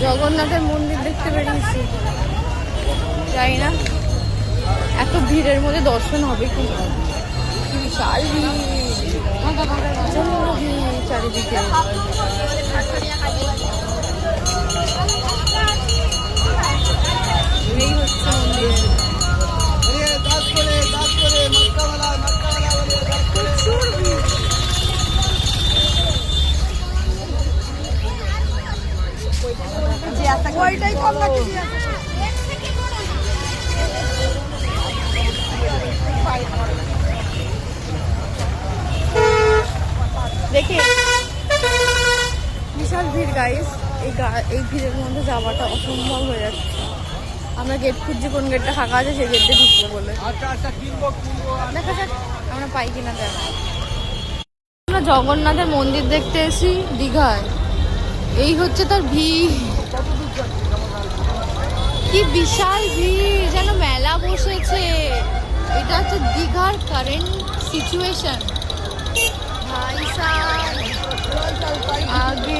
জগন্নাথের মন্দির দেখতে বেরিয়েছি, যাই না এত ভিড়ের মধ্যে দর্শন হবে কি? বিশাল ভিড়, প্রচন্ড ভিড় চারিদিকে। এই হচ্ছে মন্দির। প্রচুর ভিড়। ওইটাই কম নাকি? দেখে বিশাল ভিড় গাইস। এই ভিড়ের মধ্যে যাওয়াটা অসম্ভব হয়ে যাচ্ছে। আমরা গেট খুঁজছি, কোন গেটটা ফাঁকা আছে সেই গেটে ঢুকবো বলে। দেখা যাক আমরা পাই কিনা। দেখা, আমরা জগন্নাথের মন্দির দেখতে এসেছি দীঘায়। এই হচ্ছে তার ভিড়, কি বিশাল ভিড়, যেন মেলা বসেছে। এটা হচ্ছে দীঘার কারেন্ট সিচুয়েশন। ভাই সাহেব, আগে